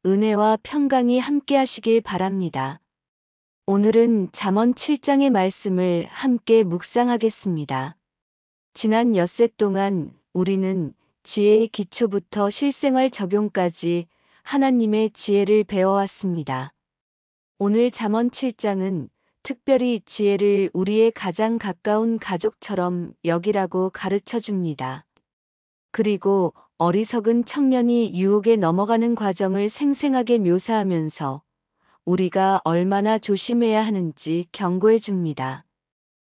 은혜와 평강이 함께 하시길 바랍니다. 오늘은 잠언 7장의 말씀을 함께 묵상하겠습니다. 지난 엿새 동안 우리는 지혜의 기초부터 실생활 적용까지 하나님의 지혜를 배워왔습니다. 오늘 잠언 7장은 특별히 지혜를 우리의 가장 가까운 가족처럼 여기라고 가르쳐 줍니다. 그리고 어리석은 청년이 유혹에 넘어가는 과정을 생생하게 묘사하면서 우리가 얼마나 조심해야 하는지 경고해 줍니다.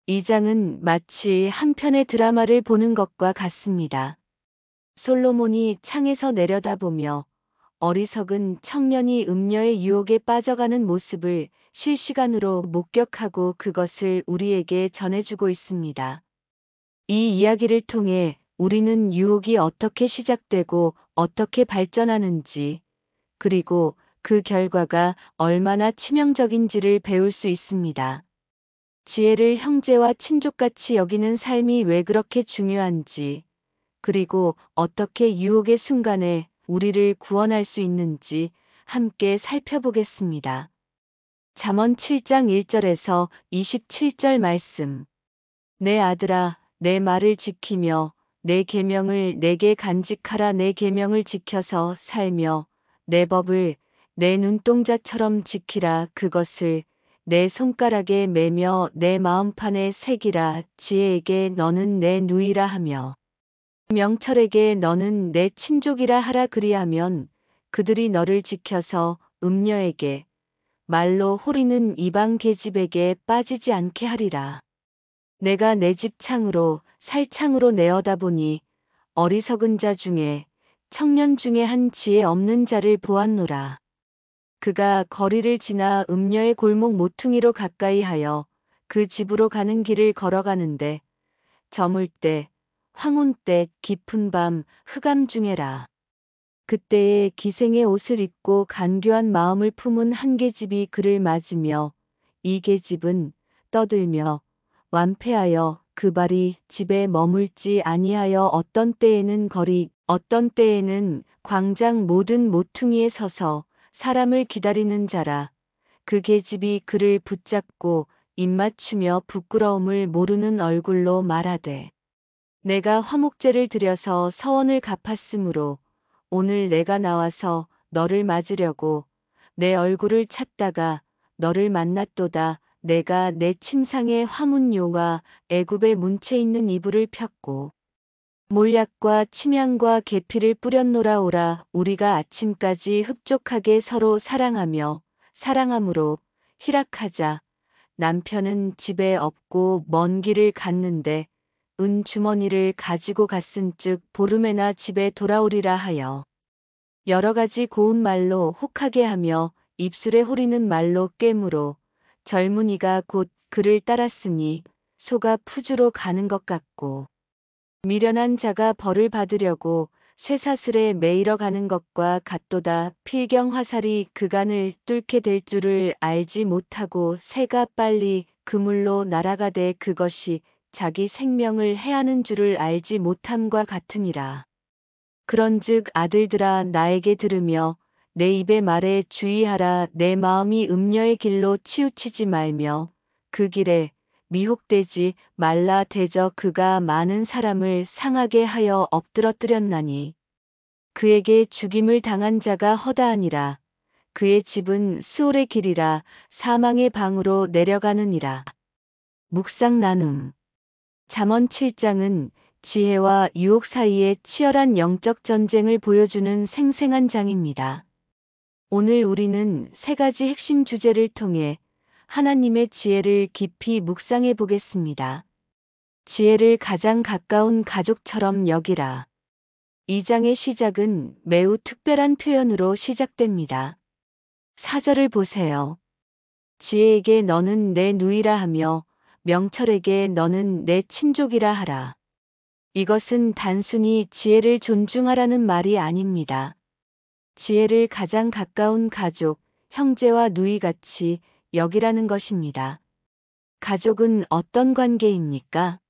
이 장은 마치 한 편의 드라마를 보는 것과 같습니다. 솔로몬이 창에서 내려다보며 어리석은 청년이 음녀의 유혹에 빠져가는 모습을 실시간으로 목격하고 그것을 우리에게 전해주고 있습니다. 이 이야기를 통해 우리는 유혹이 어떻게 시작되고 어떻게 발전하는지, 그리고 그 결과가 얼마나 치명적인지를 배울 수 있습니다. 지혜를 형제와 친족같이 여기는 삶이 왜 그렇게 중요한지, 그리고 어떻게 유혹의 순간에 우리를 구원할 수 있는지 함께 살펴보겠습니다. 잠언 7장 1절에서 27절 말씀. 내 아들아, 내 말을 지키며 내 계명을 내게 간직하라. 내 계명을 지켜서 살며 내 법을 내 눈동자처럼 지키라. 그것을 내 손가락에 매며 내 마음판에 새기라. 지혜에게 너는 내 누이라 하며 명철에게 너는 내 친족이라 하라. 그리하면 그들이 너를 지켜서 음녀에게 말로 호리는 이방 계집에게 빠지지 않게 하리라. 내가 내 집 창으로 살창으로 내어다보니 어리석은 자 중에 청년 중에 한 지혜 없는 자를 보았노라. 그가 거리를 지나 음녀의 골목 모퉁이로 가까이 하여 그 집으로 가는 길을 걸어가는데 저물 때 황혼 때 깊은 밤 흑암 중에라. 그때에 기생의 옷을 입고 간교한 마음을 품은 한 계집이 그를 맞으며 이 계집은 떠들며 완패하여 그 발이 집에 머물지 아니하여 어떤 때에는 거리 어떤 때에는 광장 모든 모퉁이에 서서 사람을 기다리는 자라. 그 계집이 그를 붙잡고 입맞추며 부끄러움을 모르는 얼굴로 말하되 내가 화목제를 드려서 서원을 갚았으므로 오늘 내가 나와서 너를 맞으려고 내 얼굴을 찾다가 너를 만났도다. 내가 내 침상에 화문요와 애굽의 문채 있는 이불을 폈고 몰약과 침향과 계피를 뿌렸노라. 오라. 우리가 아침까지 흡족하게 서로 사랑하며 사랑함으로 희락하자. 남편은 집에 없고 먼 길을 갔는데 은 주머니를 가지고 갔은즉 보름에나 집에 돌아오리라 하여 여러 가지 고운 말로 혹하게 하며 입술에 호리는 말로 꿰므로 젊은이가 곧 그를 따랐으니 소가 푸주로 가는 것 같고 미련한 자가 벌을 받으려고 쇠사슬에 매이러 가는 것과 같도다. 필경 화살이 그간을 뚫게 될 줄을 알지 못하고 새가 빨리 그물로 날아가되 그것이 자기 생명을 해하는 줄을 알지 못함과 같으니라. 그런즉 아들들아 나에게 들으며 내 입의 말에 주의하라. 내 마음이 음녀의 길로 치우치지 말며 그 길에 미혹되지 말라. 대저 그가 많은 사람을 상하게 하여 엎드러뜨렸나니 그에게 죽임을 당한 자가 허다하니라. 그의 집은 스올의 길이라 사망의 방으로 내려가느니라. 묵상 나눔. 잠언 7장은 지혜와 유혹 사이의 치열한 영적 전쟁을 보여주는 생생한 장입니다. 오늘 우리는 세 가지 핵심 주제를 통해 하나님의 지혜를 깊이 묵상해 보겠습니다. 지혜를 가장 가까운 가족처럼 여기라. 이 장의 시작은 매우 특별한 표현으로 시작됩니다. 4절을 보세요. 지혜에게 너는 내 누이라 하며 명철에게 너는 내 친족이라 하라. 이것은 단순히 지혜를 존중하라는 말이 아닙니다. 지혜를 가장 가까운 가족, 형제와 누이같이 여기라는 것입니다. 가족은 어떤 관계입니까?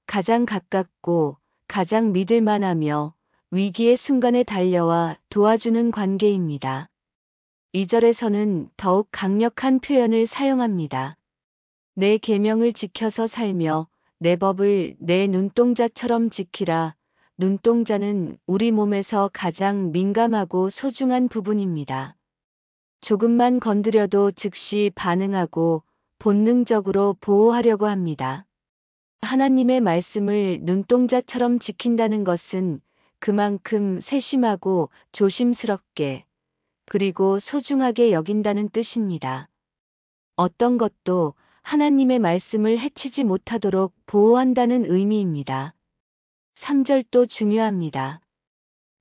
가장 가깝고 가장 믿을 만하며 위기의 순간에 달려와 도와주는 관계입니다. 2절에서는 더욱 강력한 표현을 사용합니다. 내 계명을 지켜서 살며 내 법을 내 눈동자처럼 지키라. 눈동자는 우리 몸에서 가장 민감하고 소중한 부분입니다. 조금만 건드려도 즉시 반응하고 본능적으로 보호하려고 합니다. 하나님의 말씀을 눈동자처럼 지킨다는 것은 그만큼 세심하고 조심스럽게 그리고 소중하게 여긴다는 뜻입니다. 어떤 것도 하나님의 말씀을 해치지 못하도록 보호한다는 의미입니다. 3절도 중요합니다.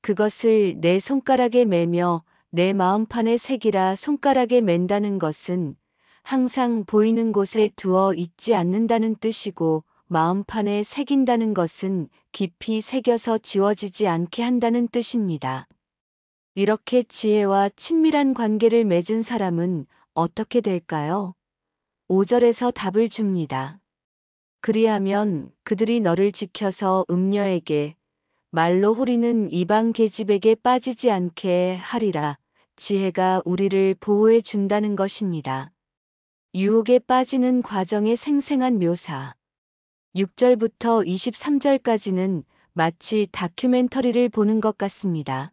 그것을 내 손가락에 매며 내 마음판에 새기라. 손가락에 맨다는 것은 항상 보이는 곳에 두어 있지 않는다는 뜻이고, 마음판에 새긴다는 것은 깊이 새겨서 지워지지 않게 한다는 뜻입니다. 이렇게 지혜와 친밀한 관계를 맺은 사람은 어떻게 될까요? 5절에서 답을 줍니다. 그리하면 그들이 너를 지켜서 음녀에게, 말로 호리는 이방 계집에게 빠지지 않게 하리라. 지혜가 우리를 보호해 준다는 것입니다. 유혹에 빠지는 과정의 생생한 묘사. 6절부터 23절까지는 마치 다큐멘터리를 보는 것 같습니다.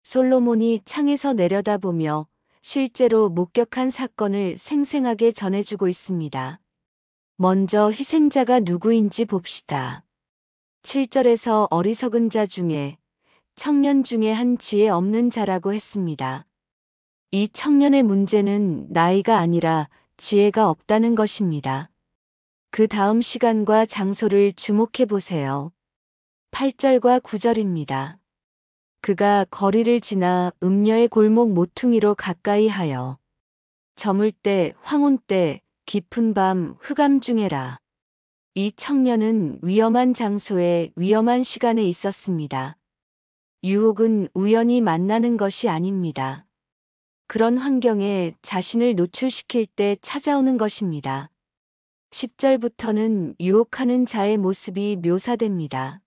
솔로몬이 창에서 내려다보며 실제로 목격한 사건을 생생하게 전해주고 있습니다. 먼저 희생자가 누구인지 봅시다. 7절에서 어리석은 자 중에, 청년 중에 한 지혜 없는 자라고 했습니다. 이 청년의 문제는 나이가 아니라 지혜가 없다는 것입니다. 그 다음 시간과 장소를 주목해 보세요. 8절과 9절입니다. 그가 거리를 지나 음녀의 골목 모퉁이로 가까이 하여 저물 때, 황혼 때, 깊은 밤, 흑암 중에라. 이 청년은 위험한 장소에 위험한 시간에 있었습니다. 유혹은 우연히 만나는 것이 아닙니다. 그런 환경에 자신을 노출시킬 때 찾아오는 것입니다. 10절부터는 유혹하는 자의 모습이 묘사됩니다.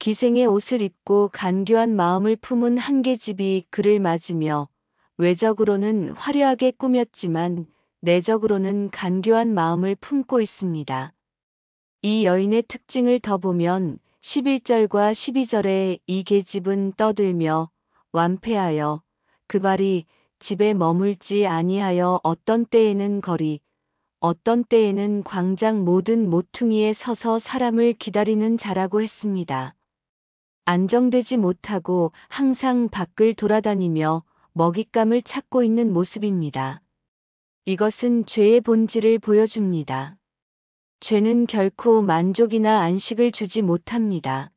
기생의 옷을 입고 간교한 마음을 품은 한 계집이 그를 맞으며 외적으로는 화려하게 꾸몄지만 내적으로는 간교한 마음을 품고 있습니다. 이 여인의 특징을 더 보면 11절과 12절에 이 계집은 떠들며 완패하여 그 발이 집에 머물지 아니하여 어떤 때에는 거리, 어떤 때에는 광장 모든 모퉁이에 서서 사람을 기다리는 자라고 했습니다. 안정되지 못하고 항상 밖을 돌아다니며 먹잇감을 찾고 있는 모습입니다. 이것은 죄의 본질을 보여줍니다. 죄는 결코 만족이나 안식을 주지 못합니다.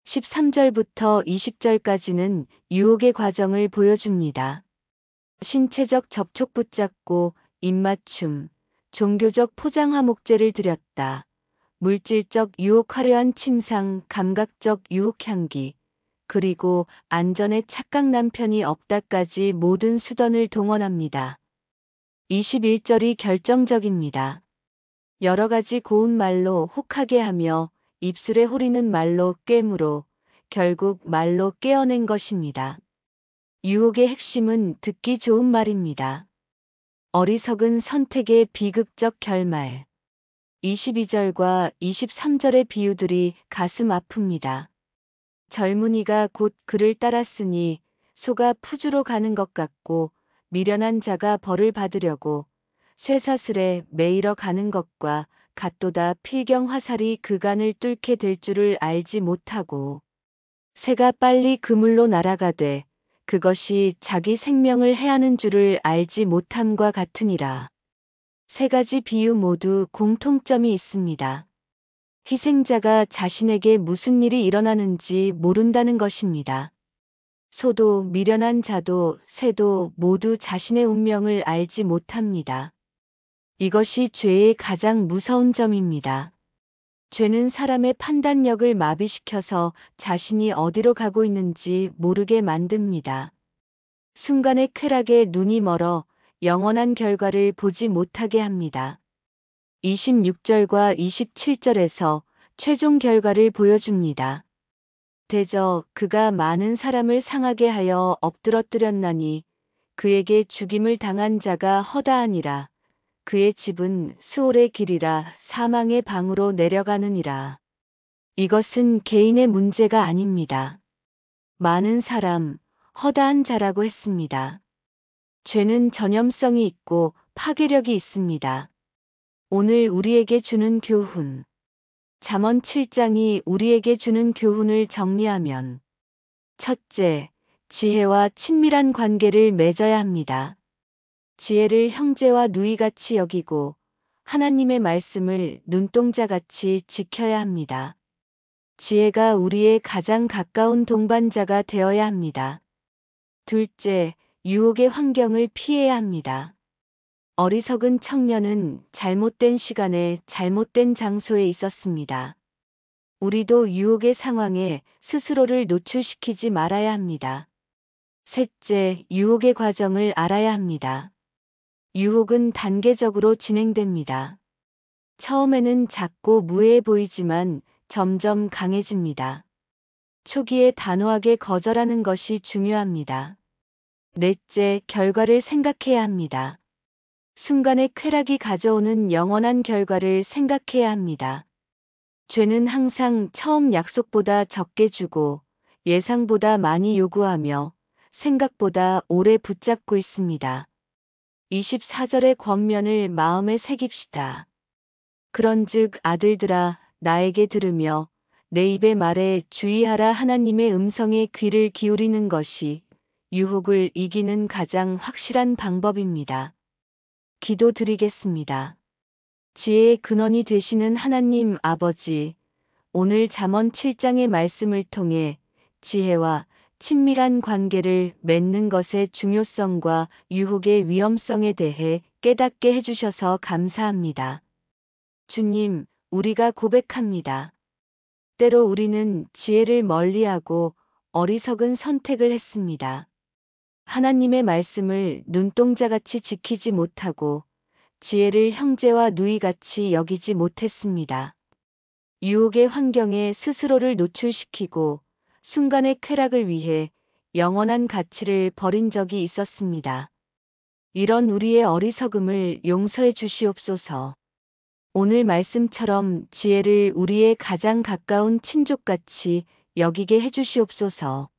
13절부터 20절까지는 유혹의 과정을 보여줍니다. 신체적 접촉 붙잡고 입맞춤, 종교적 포장화목제를 드렸다. 물질적 유혹 화려한 침상, 감각적 유혹 향기, 그리고 안전에 착각 남편이 없다까지 모든 수단을 동원합니다. 21절이 결정적입니다. 여러 가지 고운 말로 혹하게 하며 입술에 호리는 말로 꿰물어 결국 말로 깨어낸 것입니다. 유혹의 핵심은 듣기 좋은 말입니다. 어리석은 선택의 비극적 결말. 22절과 23절의 비유들이 가슴 아픕니다. 젊은이가 곧 그를 따랐으니 소가 푸주로 가는 것 같고, 미련한 자가 벌을 받으려고 쇠사슬에 매이러 가는 것과 같도다. 필경 화살이 그간을 뚫게 될 줄을 알지 못하고 새가 빨리 그물로 날아가되 그것이 자기 생명을 해하는 줄을 알지 못함과 같으니라. 세 가지 비유 모두 공통점이 있습니다. 희생자가 자신에게 무슨 일이 일어나는지 모른다는 것입니다. 소도 미련한 자도 새도 모두 자신의 운명을 알지 못합니다. 이것이 죄의 가장 무서운 점입니다. 죄는 사람의 판단력을 마비시켜서 자신이 어디로 가고 있는지 모르게 만듭니다. 순간의 쾌락에 눈이 멀어 영원한 결과를 보지 못하게 합니다. 26절과 27절에서 최종 결과를 보여줍니다. 대저 그가 많은 사람을 상하게 하여 엎드러뜨렸나니 그에게 죽임을 당한 자가 허다하니라. 그의 집은 수올의 길이라 사망의 방으로 내려가느니라. 이것은 개인의 문제가 아닙니다. 많은 사람, 허다한 자라고 했습니다. 죄는 전염성이 있고 파괴력이 있습니다. 오늘 우리에게 주는 교훈. 잠언 7장이 우리에게 주는 교훈을 정리하면 첫째, 지혜와 친밀한 관계를 맺어야 합니다. 지혜를 형제와 누이같이 여기고 하나님의 말씀을 눈동자같이 지켜야 합니다. 지혜가 우리의 가장 가까운 동반자가 되어야 합니다. 둘째, 유혹의 환경을 피해야 합니다. 어리석은 청년은 잘못된 시간에 잘못된 장소에 있었습니다. 우리도 유혹의 상황에 스스로를 노출시키지 말아야 합니다. 셋째, 유혹의 과정을 알아야 합니다. 유혹은 단계적으로 진행됩니다. 처음에는 작고 무해해 보이지만 점점 강해집니다. 초기에 단호하게 거절하는 것이 중요합니다. 넷째, 결과를 생각해야 합니다. 순간의 쾌락이 가져오는 영원한 결과를 생각해야 합니다. 죄는 항상 처음 약속보다 적게 주고 예상보다 많이 요구하며 생각보다 오래 붙잡고 있습니다. 24절의 권면을 마음에 새깁시다. 그런즉 아들들아 나에게 들으며 내 입의 말에 주의하라. 하나님의 음성에 귀를 기울이는 것이 유혹을 이기는 가장 확실한 방법입니다. 기도드리겠습니다. 지혜의 근원이 되시는 하나님 아버지, 오늘 잠언 7장의 말씀을 통해 지혜와 친밀한 관계를 맺는 것의 중요성과 유혹의 위험성에 대해 깨닫게 해주셔서 감사합니다. 주님, 우리가 고백합니다. 때로 우리는 지혜를 멀리하고 어리석은 선택을 했습니다. 하나님의 말씀을 눈동자같이 지키지 못하고 지혜를 형제와 누이같이 여기지 못했습니다. 유혹의 환경에 스스로를 노출시키고 순간의 쾌락을 위해 영원한 가치를 버린 적이 있었습니다. 이런 우리의 어리석음을 용서해 주시옵소서. 오늘 말씀처럼 지혜를 우리의 가장 가까운 친족같이 여기게 해 주시옵소서.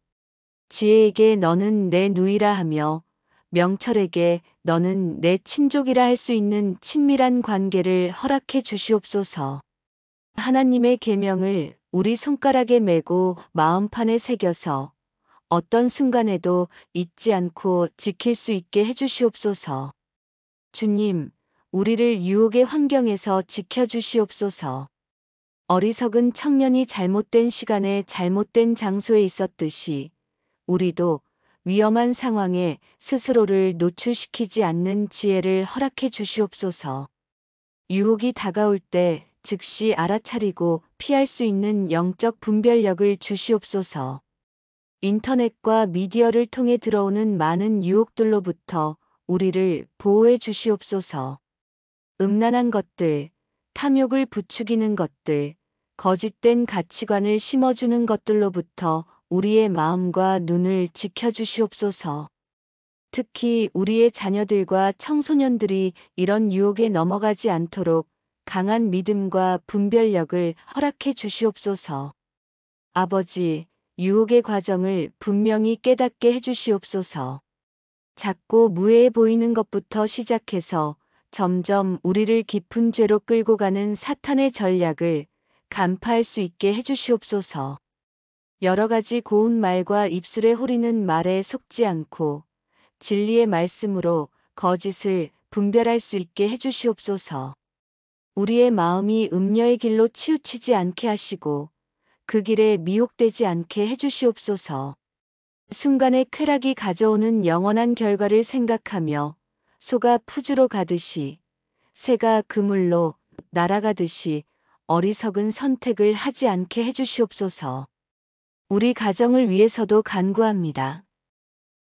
지혜에게 너는 내 누이라 하며 명철에게 너는 내 친족이라 할 수 있는 친밀한 관계를 허락해 주시옵소서. 하나님의 계명을 우리 손가락에 메고 마음판에 새겨서 어떤 순간에도 잊지 않고 지킬 수 있게 해주시옵소서. 주님, 우리를 유혹의 환경에서 지켜주시옵소서. 어리석은 청년이 잘못된 시간에 잘못된 장소에 있었듯이 우리도 위험한 상황에 스스로를 노출시키지 않는 지혜를 허락해 주시옵소서. 유혹이 다가올 때 즉시 알아차리고 피할 수 있는 영적 분별력을 주시옵소서. 인터넷과 미디어를 통해 들어오는 많은 유혹들로부터 우리를 보호해 주시옵소서. 음란한 것들, 탐욕을 부추기는 것들, 거짓된 가치관을 심어주는 것들로부터 우리의 마음과 눈을 지켜주시옵소서. 특히 우리의 자녀들과 청소년들이 이런 유혹에 넘어가지 않도록 강한 믿음과 분별력을 허락해 주시옵소서. 아버지, 유혹의 과정을 분명히 깨닫게 해주시옵소서. 작고 무해해 보이는 것부터 시작해서 점점 우리를 깊은 죄로 끌고 가는 사탄의 전략을 간파할 수 있게 해주시옵소서. 여러 가지 고운 말과 입술에 호리는 말에 속지 않고 진리의 말씀으로 거짓을 분별할 수 있게 해주시옵소서. 우리의 마음이 음녀의 길로 치우치지 않게 하시고 그 길에 미혹되지 않게 해주시옵소서. 순간의 쾌락이 가져오는 영원한 결과를 생각하며 소가 푸주로 가듯이 새가 그물로 날아가듯이 어리석은 선택을 하지 않게 해주시옵소서. 우리 가정을 위해서도 간구합니다.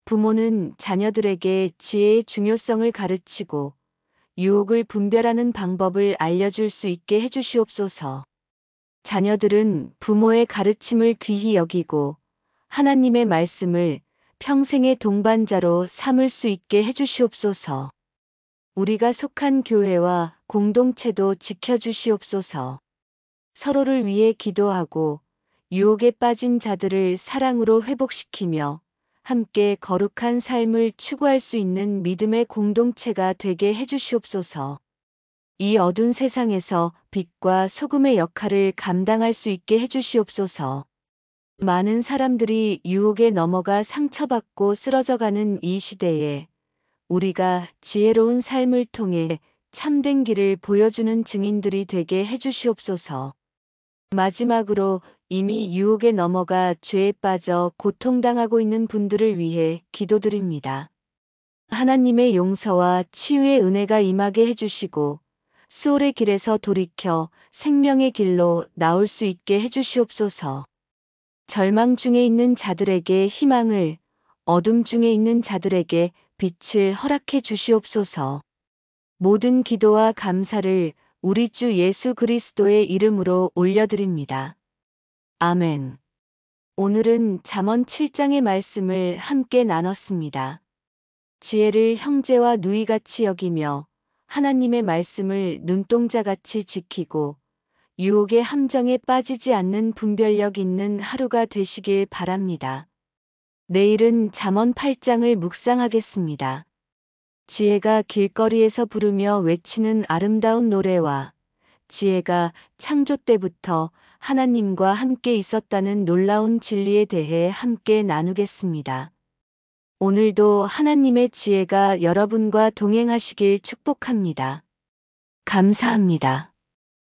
부모는 자녀들에게 지혜의 중요성을 가르치고 유혹을 분별하는 방법을 알려줄 수 있게 해주시옵소서. 자녀들은 부모의 가르침을 귀히 여기고 하나님의 말씀을 평생의 동반자로 삼을 수 있게 해주시옵소서. 우리가 속한 교회와 공동체도 지켜주시옵소서. 서로를 위해 기도하고 유혹에 빠진 자들을 사랑으로 회복시키며 함께 거룩한 삶을 추구할 수 있는 믿음의 공동체가 되게 해주시옵소서. 이 어두운 세상에서 빛과 소금의 역할을 감당할 수 있게 해주시옵소서. 많은 사람들이 유혹에 넘어가 상처받고 쓰러져가는 이 시대에 우리가 지혜로운 삶을 통해 참된 길을 보여주는 증인들이 되게 해주시옵소서. 마지막으로 이미 유혹에 넘어가 죄에 빠져 고통당하고 있는 분들을 위해 기도드립니다. 하나님의 용서와 치유의 은혜가 임하게 해주시고 수월의 길에서 돌이켜 생명의 길로 나올 수 있게 해주시옵소서. 절망 중에 있는 자들에게 희망을, 어둠 중에 있는 자들에게 빛을 허락해 주시옵소서. 모든 기도와 감사를 우리 주 예수 그리스도의 이름으로 올려드립니다. 아멘. 오늘은 잠언 7장의 말씀을 함께 나눴습니다. 지혜를 형제와 누이같이 여기며 하나님의 말씀을 눈동자같이 지키고 유혹의 함정에 빠지지 않는 분별력 있는 하루가 되시길 바랍니다. 내일은 잠언 8장을 묵상하겠습니다. 지혜가 길거리에서 부르며 외치는 아름다운 노래와 지혜가 창조 때부터 하나님과 함께 있었다는 놀라운 진리에 대해 함께 나누겠습니다. 오늘도 하나님의 지혜가 여러분과 동행하시길 축복합니다. 감사합니다.